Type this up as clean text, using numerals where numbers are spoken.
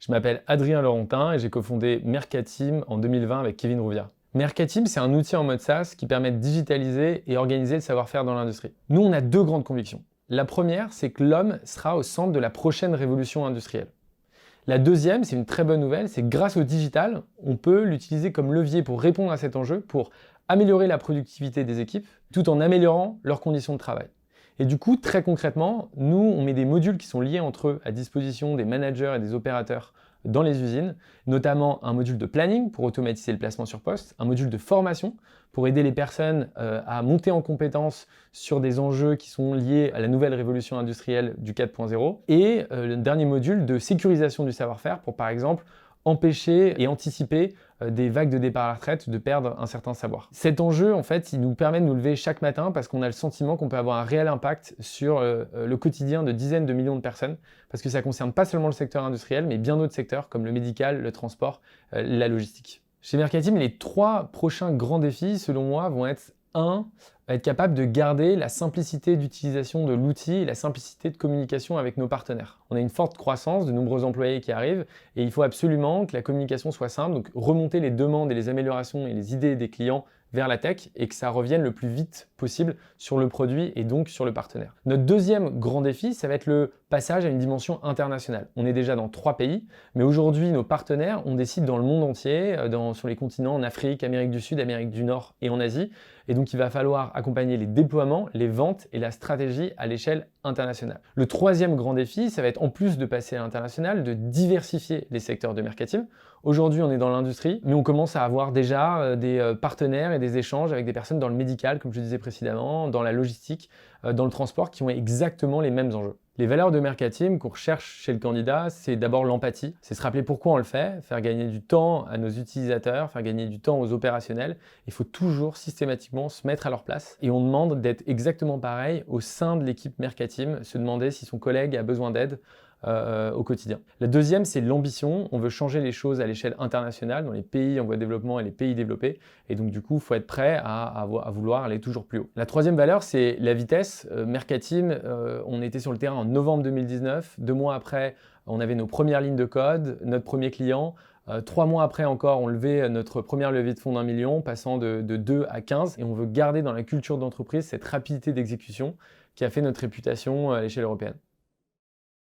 Je m'appelle Adrien Laurentin et j'ai cofondé Mercateam en 2020 avec Kevin Rouvière. Mercateam, c'est un outil en mode SaaS qui permet de digitaliser et organiser le savoir-faire dans l'industrie. Nous, on a deux grandes convictions. La première, c'est que l'homme sera au centre de la prochaine révolution industrielle. La deuxième, c'est une très bonne nouvelle, c'est que grâce au digital, on peut l'utiliser comme levier pour répondre à cet enjeu, pour améliorer la productivité des équipes, tout en améliorant leurs conditions de travail. Et du coup, très concrètement, nous, on met des modules qui sont liés entre eux à disposition des managers et des opérateurs dans les usines, notamment un module de planning pour automatiser le placement sur poste, un module de formation pour aider les personnes à monter en compétences sur des enjeux qui sont liés à la nouvelle révolution industrielle du 4.0, et le dernier module de sécurisation du savoir-faire pour, par exemple, empêcher et anticiper des vagues de départ à la retraite, de perdre un certain savoir. Cet enjeu, en fait, il nous permet de nous lever chaque matin parce qu'on a le sentiment qu'on peut avoir un réel impact sur le quotidien de dizaines de millions de personnes, parce que ça concerne pas seulement le secteur industriel, mais bien d'autres secteurs comme le médical, le transport, la logistique. Chez Mercateam, les 3 prochains grands défis, selon moi, vont être 1. Être capable de garder la simplicité d'utilisation de l'outil et la simplicité de communication avec nos partenaires. On a une forte croissance, de nombreux employés qui arrivent, et il faut absolument que la communication soit simple, donc remonter les demandes et les améliorations et les idées des clients vers la tech et que ça revienne le plus vite possible sur le produit et donc sur le partenaire. Notre deuxième grand défi, ça va être le passage à une dimension internationale. On est déjà dans 3 pays, mais aujourd'hui, nos partenaires, on décide dans le monde entier, sur les continents, en Afrique, Amérique du Sud, Amérique du Nord et en Asie. Et donc, il va falloir accompagner les déploiements, les ventes et la stratégie à l'échelle internationale. Le troisième grand défi, ça va être en plus de passer à l'international, de diversifier les secteurs de Mercateam. Aujourd'hui, on est dans l'industrie, mais on commence à avoir déjà des partenaires et des échanges avec des personnes dans le médical, comme je disais précédemment, dans la logistique, dans le transport, qui ont exactement les mêmes enjeux. Les valeurs de Mercateam qu'on recherche chez le candidat, c'est d'abord l'empathie. C'est se rappeler pourquoi on le fait, faire gagner du temps à nos utilisateurs, faire gagner du temps aux opérationnels. Il faut toujours systématiquement se mettre à leur place. Et on demande d'être exactement pareil au sein de l'équipe Mercateam, se demander si son collègue a besoin d'aide au quotidien. La deuxième, c'est l'ambition. On veut changer les choses à l'échelle internationale, dans les pays en voie de développement et les pays développés. Et donc, du coup, il faut être prêt à vouloir aller toujours plus haut. La troisième valeur, c'est la vitesse. Mercateam, on était sur le terrain en novembre 2019. 2 mois après, on avait nos premières lignes de code, notre premier client. 3 mois après encore, on levait notre première levée de fonds d'1 million, passant de 2 à 15. Et on veut garder dans la culture d'entreprise cette rapidité d'exécution qui a fait notre réputation à l'échelle européenne.